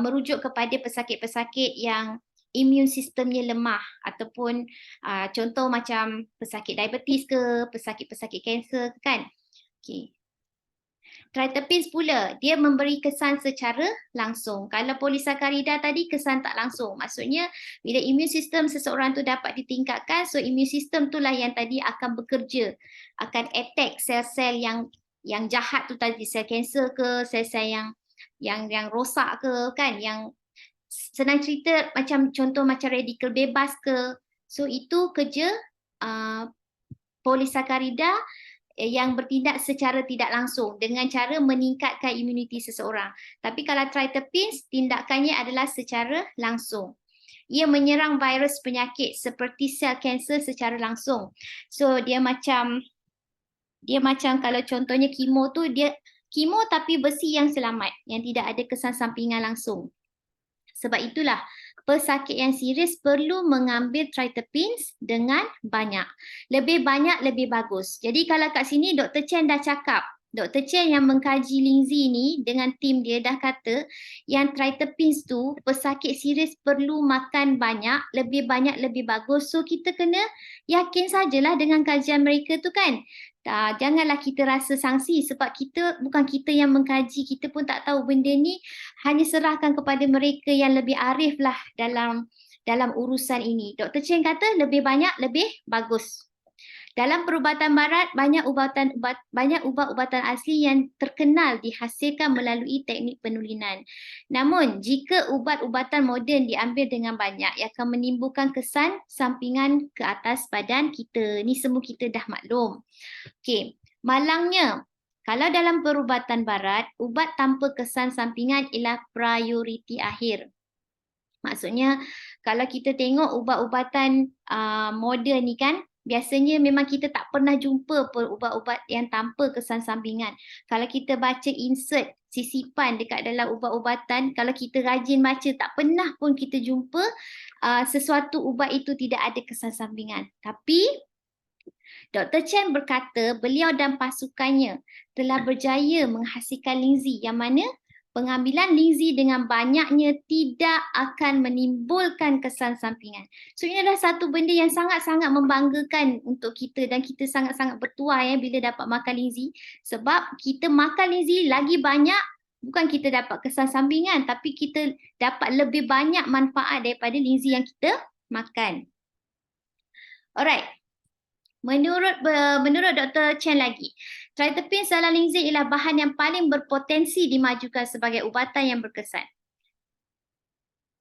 merujuk kepada pesakit-pesakit yang imun sistemnya lemah ataupun contoh macam pesakit diabetes ke, pesakit-pesakit kanser kan. Okey. Triterpenes pula, dia memberi kesan secara langsung. Kalau polisakarida tadi kesan tak langsung. Maksudnya bila imun sistem seseorang tu dapat ditingkatkan, so imun sistem itulah yang tadi akan bekerja, akan attack sel-sel yang jahat tu tadi, sel kanser ke, sel-sel yang rosak ke kan, yang senang cerita macam contoh macam radikal bebas ke. So itu kerja polisakarida yang bertindak secara tidak langsung dengan cara meningkatkan imuniti seseorang. Tapi kalau triterpenes, tindakannya adalah secara langsung. Ia menyerang virus penyakit seperti sel kanser secara langsung. So dia macam kalau contohnya kemo tu, dia kemo tapi besi yang selamat, yang tidak ada kesan sampingan langsung. Sebab itulah pesakit yang serius perlu mengambil triterpenes dengan banyak. Lebih banyak, lebih bagus. Jadi kalau kat sini Dr. Chen dah cakap, Dr. Chen yang mengkaji Lindsay ni dengan tim dia dah kata yang triterpenes tu pesakit serius perlu makan banyak, lebih bagus. So kita kena yakin sajalah dengan kajian mereka tu kan. Janganlah kita rasa sangsi sebab bukan kita yang mengkaji, kita pun tak tahu benda ni, hanya serahkan kepada mereka yang lebih arif lah dalam urusan ini. Dr. Chen kata lebih banyak lebih bagus. Dalam perubatan barat, banyak ubat-ubatan asli yang terkenal dihasilkan melalui teknik penulinan. Namun, jika ubat-ubatan moden diambil dengan banyak, ia akan menimbulkan kesan sampingan ke atas badan kita. Ni semua kita dah maklum. Okey, malangnya, kalau dalam perubatan barat, ubat tanpa kesan sampingan ialah prioriti akhir. Maksudnya, kalau kita tengok ubat-ubatan moden ni kan, biasanya memang kita tak pernah jumpa pun ubat-ubat yang tanpa kesan sampingan. Kalau kita baca insert sisipan dekat dalam ubat-ubatan, kalau kita rajin baca, tak pernah pun kita jumpa sesuatu ubat itu tidak ada kesan sampingan. Tapi Dr. Chen berkata beliau dan pasukannya telah berjaya menghasilkan Lindsay yang mana pengambilan Lindsay dengan banyaknya tidak akan menimbulkan kesan sampingan. So ini adalah satu benda yang sangat-sangat membanggakan untuk kita dan kita sangat-sangat bertuah ya bila dapat makan Lindsay. Sebab kita makan Lindsay lagi banyak, bukan kita dapat kesan sampingan tapi kita dapat lebih banyak manfaat daripada Lindsay yang kita makan. Alright. Menurut Dr. Chen lagi, triterpenes dalam Lindsay ialah bahan yang paling berpotensi dimajukan sebagai ubatan yang berkesan.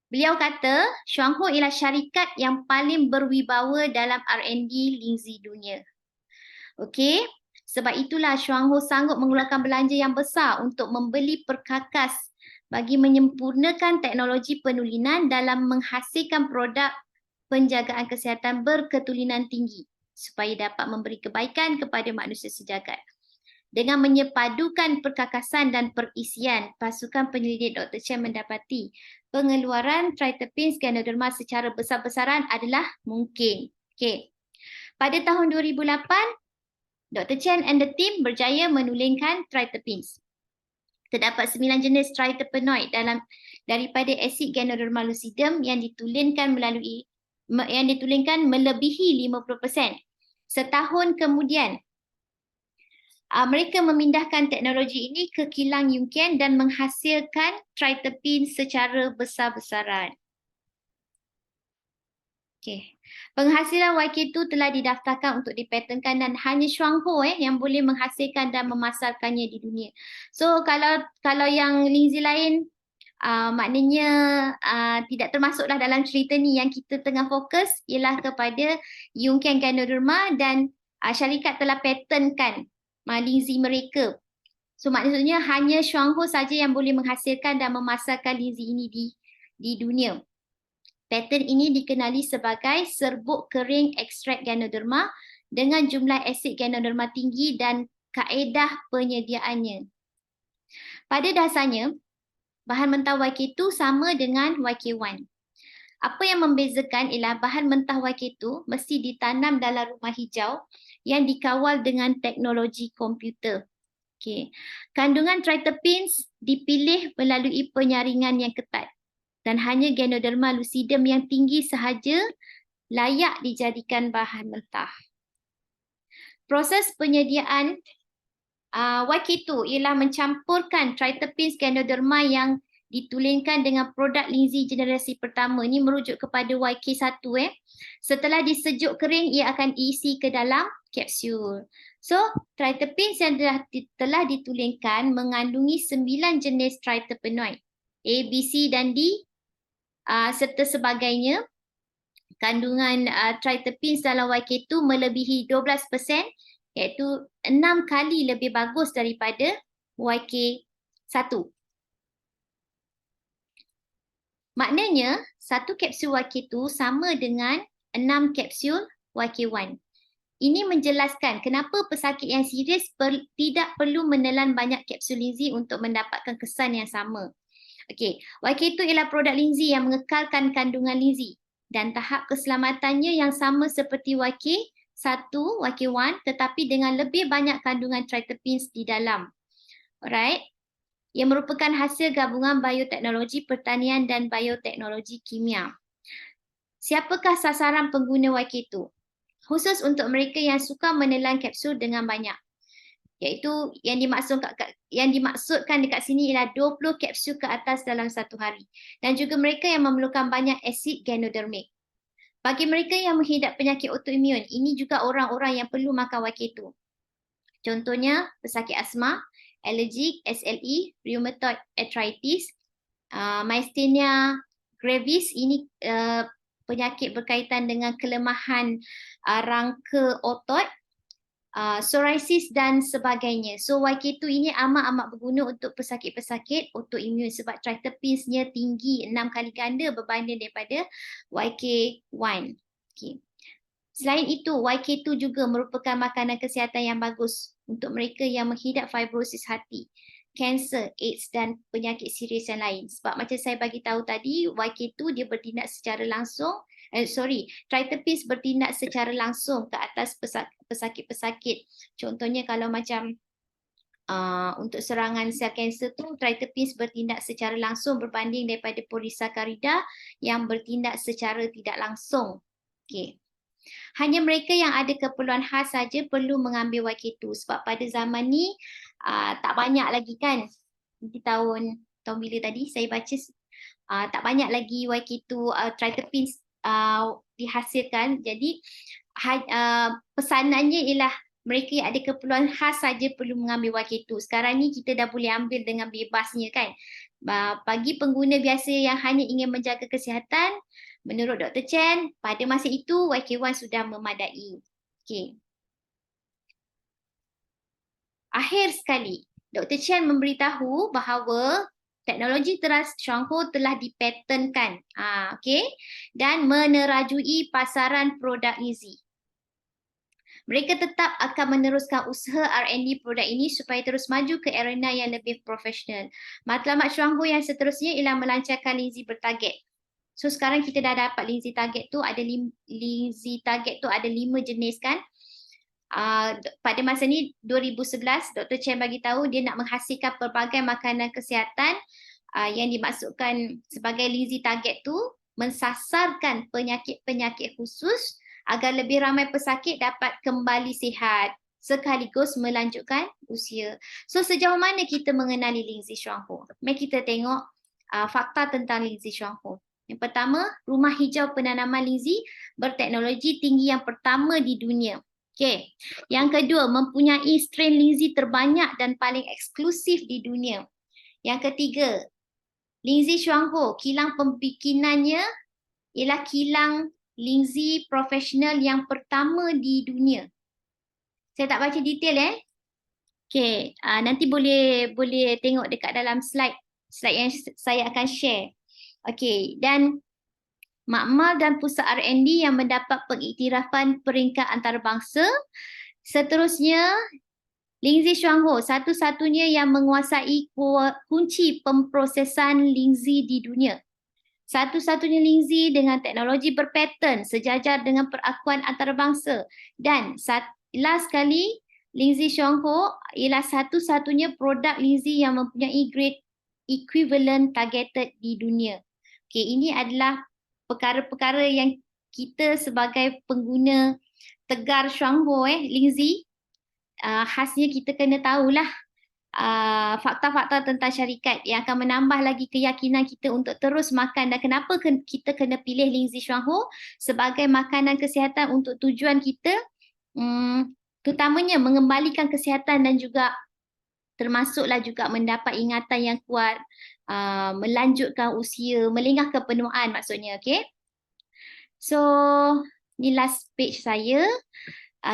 Beliau kata, Shuanghu ialah syarikat yang paling berwibawa dalam R&D Lindsay dunia. Okey, sebab itulah Shuanghu sanggup mengeluarkan belanja yang besar untuk membeli perkakas bagi menyempurnakan teknologi penulinan dalam menghasilkan produk penjagaan kesihatan berketulinan tinggi, supaya dapat memberi kebaikan kepada manusia sejagat. Dengan menyepadukan perkakasan dan perisian, pasukan penyelidik Dr. Chen mendapati pengeluaran triterpenes ganoderma secara besar-besaran adalah mungkin. Okay. Pada tahun 2008, Dr. Chen and the team berjaya menulingkan triterpenes. Terdapat 9 jenis triterpenoid daripada asid ganoderma lucidum yang ditulingkan melebihi 50%. Setahun kemudian, mereka memindahkan teknologi ini ke kilang Yunqian dan menghasilkan triterpenes secara besar-besaran. Okay. Penghasilan YK2 telah didaftarkan untuk dipatenkan dan hanya Shuanghu yang boleh menghasilkan dan memasarkannya di dunia. So kalau yang Lindsay lain, maknanya tidak termasuklah dalam cerita ni. Yang kita tengah fokus ialah kepada Yunqian Ganoderma dan syarikat telah patentkan Lindsay mereka. So maksudnya hanya Shuanghu saja yang boleh menghasilkan dan memasarkan Lindsay ini di dunia. Patent ini dikenali sebagai serbuk kering ekstrak Ganoderma dengan jumlah asid Ganoderma tinggi dan kaedah penyediaannya. Pada dasarnya, bahan mentah YK2 sama dengan YK1. Apa yang membezakan ialah bahan mentah YK2 mesti ditanam dalam rumah hijau yang dikawal dengan teknologi komputer. Okay. Kandungan triterpenes dipilih melalui penyaringan yang ketat. dan hanya Ganoderma lucidum yang tinggi sahaja layak dijadikan bahan mentah. Proses penyediaan YK2 ialah mencampurkan triterpenes Ganoderma yang ditulenkan dengan produk linzi generasi pertama. Ini merujuk kepada YK1. Setelah disejuk kering, ia akan diisi ke dalam kapsul. So, triterpenes yang telah ditulenkan mengandungi 9 jenis triterpenoid, A, B, C dan D serta sebagainya. Kandungan triterpenes dalam YK2 melebihi 12%, iaitu 6 kali lebih bagus daripada YK1. Maknanya, satu kapsul YK2 sama dengan 6 kapsul YK1. Ini menjelaskan kenapa pesakit yang serius tidak perlu menelan banyak kapsul linzi untuk mendapatkan kesan yang sama. Okey, YK2 ialah produk linzi yang mengekalkan kandungan linzi dan tahap keselamatannya yang sama seperti YK1, YK1 tetapi dengan lebih banyak kandungan triterpenes di dalam. Alright. Ia merupakan hasil gabungan bioteknologi pertanian dan bioteknologi kimia. Siapakah sasaran pengguna YK2? Khusus untuk mereka yang suka menelan kapsul dengan banyak. Iaitu yang dimaksudkan dekat sini ialah 20 kapsul ke atas dalam satu hari. Dan juga mereka yang memerlukan banyak asid ganodermik. Bagi mereka yang menghidap penyakit autoimun, ini juga orang-orang yang perlu makan YK2. Contohnya pesakit asma, alergik, SLE, rheumatoid arthritis, myasthenia gravis, ini penyakit berkaitan dengan kelemahan rangka otot, psoriasis dan sebagainya. So YK2 ini amat-amat berguna untuk pesakit-pesakit autoimun sebab triterpenes-nya tinggi 6 kali ganda berbanding daripada YK1. Okay. Selain itu, YK2 juga merupakan makanan kesihatan yang bagus untuk mereka yang menghidap fibrosis hati, kanser, AIDS dan penyakit serius yang lain. Sebab macam saya bagi tahu tadi, YK2 dia bertindak secara langsung, triterpenes bertindak secara langsung ke atas pesakit-pesakit. Contohnya kalau macam untuk serangan sel kanser tu, triterpenes bertindak secara langsung berbanding daripada polisakarida yang bertindak secara tidak langsung. Okay. Hanya mereka yang ada keperluan khas saja perlu mengambil YK2 sebab pada zaman ni tak banyak lagi kan. Di tahun bila tadi saya baca tak banyak lagi YK2 triterpenes dihasilkan. Jadi pesanannya ialah mereka yang ada keperluan khas saja perlu mengambil YK2. Sekarang ni kita dah boleh ambil dengan bebasnya kan. Bagi pengguna biasa yang hanya ingin menjaga kesihatan, menurut Dr. Chen, pada masa itu YK1 sudah memadai. Okay. Akhir sekali, Dr. Chen memberitahu bahawa teknologi teras Shuanghu telah dipatenkan, okay, dan menerajui pasaran produk linzi. Mereka tetap akan meneruskan usaha R&D produk ini supaya terus maju ke arena yang lebih profesional. Matlamat Shuanghu yang seterusnya ialah melancarkan linzi bertarget. So sekarang kita dah dapat linzi target tu, ada 5 jenis kan. Pada masa ni 2011 Dr. Chen bagi tahu dia nak menghasilkan pelbagai makanan kesihatan yang dimaksudkan sebagai linzi target tu mensasarkan penyakit-penyakit khusus agar lebih ramai pesakit dapat kembali sihat sekaligus melanjutkan usia. So sejauh mana kita mengenali linzi Shuanghu? Mari kita tengok fakta tentang linzi Shuanghu. Yang pertama, rumah hijau penanaman linzi berteknologi tinggi yang pertama di dunia. Okay. Yang kedua, mempunyai strain linzi terbanyak dan paling eksklusif di dunia. Yang ketiga, linzi Shuanghu, kilang pembikinannya ialah kilang linzi profesional yang pertama di dunia. Saya tak baca detail Okay, nanti boleh tengok dekat dalam slide yang saya akan share. Okey, dan makmal dan pusat R&D yang mendapat pengiktirafan peringkat antarabangsa. Seterusnya, linzi Shuanghu satu-satunya yang menguasai kunci pemprosesan linzi di dunia. Satu-satunya linzi dengan teknologi berpaten sejajar dengan perakuan antarabangsa. Dan last sekali, linzi Shuanghu ialah satu-satunya produk linzi yang mempunyai grade equivalent targeted di dunia. Okay, ini adalah perkara-perkara yang kita sebagai pengguna Tegar Shuanghu Lingzi, khasnya kita kena tahulah fakta-fakta tentang syarikat yang akan menambah lagi keyakinan kita untuk terus makan. Dan kenapa kita kena pilih Lingzi Shuanghu sebagai makanan kesihatan untuk tujuan kita, terutamanya mengembalikan kesihatan dan juga termasuklah juga mendapat ingatan yang kuat, melanjutkan usia, melengahkan penuaan maksudnya, okay? So, ni last page saya.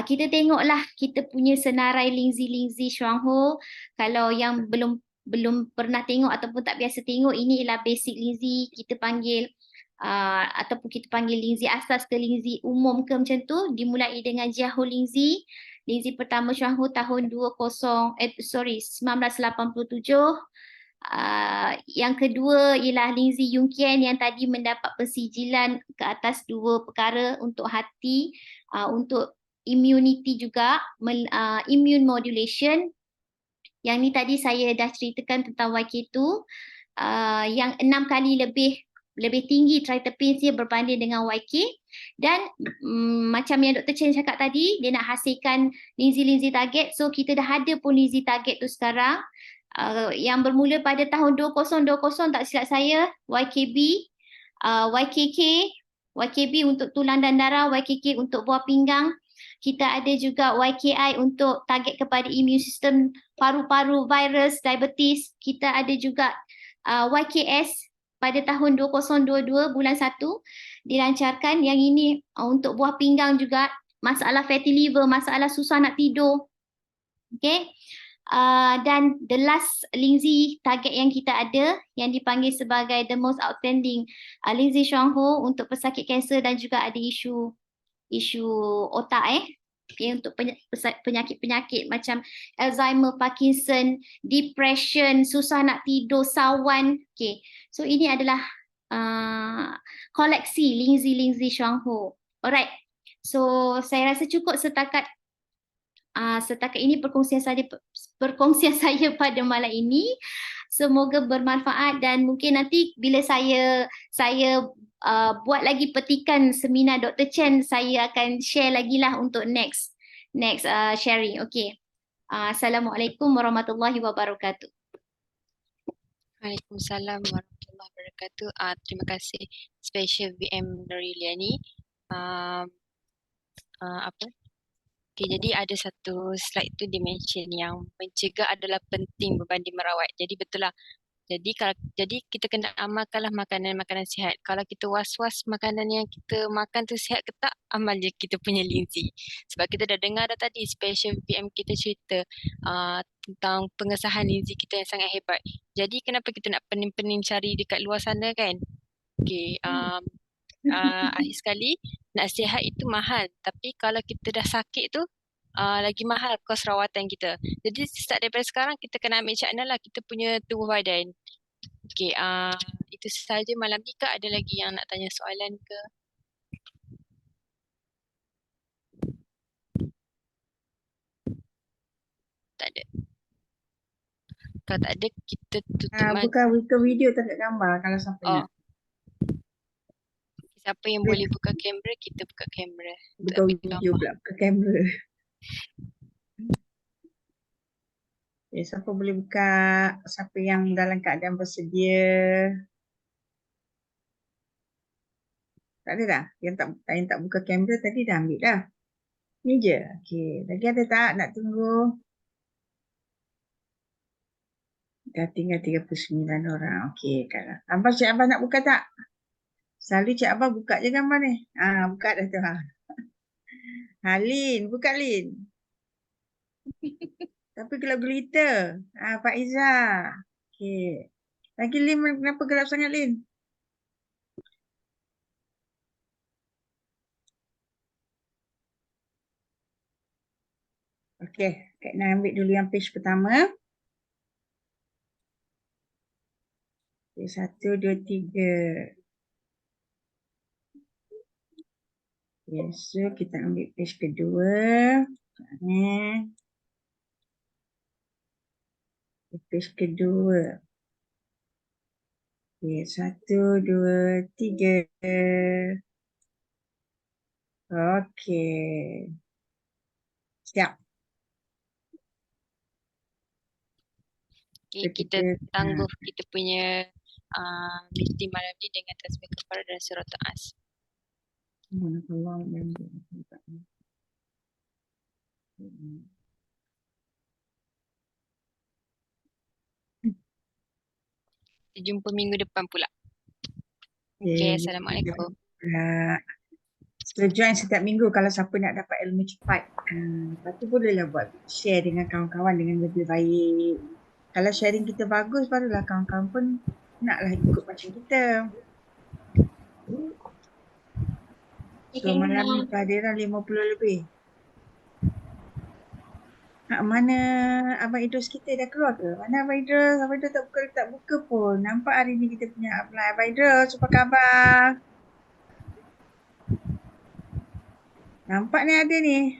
Kita tengoklah kita punya senarai Lingzi Shuanghu. Kalau yang belum pernah tengok ataupun tak biasa tengok, ini ialah basic Lingzi. Kita panggil ataupun kita panggil Lingzi asas ke Lingzi umum ke macam tu. Dimulai dengan Jiahu Lingzi. Lingzi pertama Shuanghu tahun 1987. Yang kedua ialah Lingzi Yungqian yang tadi mendapat persijilan ke atas dua perkara untuk hati, untuk immunity juga, immune modulation. Yang ni tadi saya dah ceritakan tentang YK2, yang 6 kali lebih tinggi triteppinsnya berbanding dengan YK. Dan macam yang Dr. Chen cakap tadi, dia nak hasilkan Lingzi target. So kita dah ada pun Lingzi target tu sekarang. Yang bermula pada tahun 2020 tak silap saya, YKB, YKB untuk tulang dan darah, YKK untuk buah pinggang. Kita ada juga YKI untuk target kepada immune system, paru-paru, virus, diabetes. Kita ada juga YKS pada tahun 2022 bulan 1 dilancarkan. Yang ini untuk buah pinggang juga, masalah fatty liver, masalah susah nak tidur. Okay. Dan the last Lingzi target yang kita ada yang dipanggil sebagai the most outstanding Lingzi Shuanghu untuk pesakit kanser dan juga ada isu otak okay, untuk penyakit-penyakit macam Alzheimer, Parkinson, depression, susah nak tidur, sawan. Okay. So ini adalah koleksi Lingzi Shuanghu. Alright. So saya rasa cukup setakat ini perkongsian saya pada malam ini. Semoga bermanfaat dan mungkin nanti bila saya buat lagi petikan seminar Dr. Chen, saya akan share lagi lah untuk next sharing. Okay. Assalamualaikum warahmatullahi wabarakatuh. Waalaikumsalam warahmatullahi wabarakatuh. Terima kasih Special VM Noriliani. Okay, jadi ada satu slide tu dia mention yang mencegah adalah penting berbanding merawat. Jadi betul lah. Jadi kita kena amalkanlah makanan-makanan sihat. Kalau kita was-was makanan yang kita makan tu sihat ke tak, amal je kita punya Lingzi. Sebab kita dah dengar dah tadi special PM kita cerita tentang pengesahan Lingzi kita yang sangat hebat. Jadi kenapa kita nak pening-pening cari dekat luar sana kan? Okay, akhir sekali nak sihat itu mahal, tapi kalau kita dah sakit tu lagi mahal kos rawatan kita. Jadi start daripada sekarang kita kena ambil cakna lah kita punya tubuh badan. Okay, itu sahaja malam ni. Kak ada lagi yang nak tanya soalan ke? Tak ada. Kalau tak ada kita tutup buka video tak ada gambar kalau sampai nak. Siapa yang boleh buka kamera, kita buka kamera. Buka video pula, buka kamera. Okay, siapa boleh buka, siapa yang dalam keadaan bersedia. Tak ada dah? Yang tak buka kamera tadi dah ambil dah. Ni je. Okay, lagi ada tak nak tunggu? Dah tinggal 39 orang. Okay, kalau Abbas, Cik Abbas nak buka tak? Selalu Cik Abbas buka je gambar ni. Buka dah tu. Lin, buka Lin. Tapi gelap gelita. Pak Iza. Okay. Lagi Lin, kenapa gelap sangat Lin? Okay, Kak nak ambil dulu yang page pertama. Okay, 1, 2, 3. Okay, so kita ambil page kedua. Ni. Page kedua. Okey, 1, 2, 3. Okey. Siap. Okay, kita tangguh kita punya meeting malam ni dengan tasbih kafarah dan surah As. Kita jumpa minggu depan pula. Okay, Assalamualaikum. So join setiap minggu kalau siapa nak dapat ilmu cepat. Lepas tu bolehlah buat share dengan kawan-kawan dengan lebih baik. Kalau sharing kita bagus, barulah kawan-kawan pun naklah ikut macam kita. So malam ni kehadiran 50 lebih. Mana Abang Idrus kita dah keluar ke? Mana Abang Idrus? Abang Idrus tak buka pun. Nampak hari ni kita punya upline. Abang Idrus, apa khabar? Nampak ni ada ni.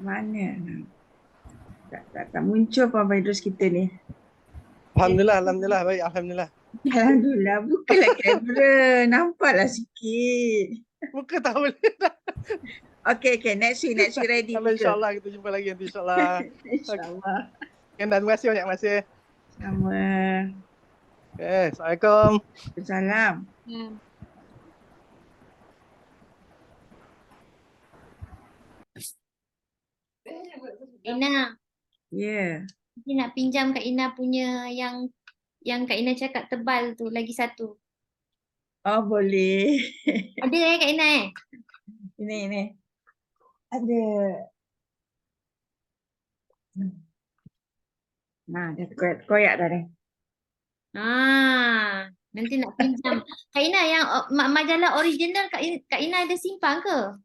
Mana? Tak muncul pun Abang Idrus kita ni. Alhamdulillah, baik, alhamdulillah. Alhamdulillah, bukalah kamera. Nampaklah sikit. Buka tak boleh dah. Okay, next week ready. InsyaAllah kita jumpa lagi nanti, insyaAllah. InsyaAllah. Okay, dan terima kasih banyak, terima kasih. Sama. Okay, Assalamualaikum. Salam. Ina, Ya. Nanti nak pinjam Kak Ina punya yang Kak Ina cakap tebal tu, lagi satu. Oh, boleh. Ada Kak Ina Ini. Ada. Nah, dah koyak dah ni. Nanti nak pinjam. Kak Ina yang majalah original Kak Ina ada simpan ke?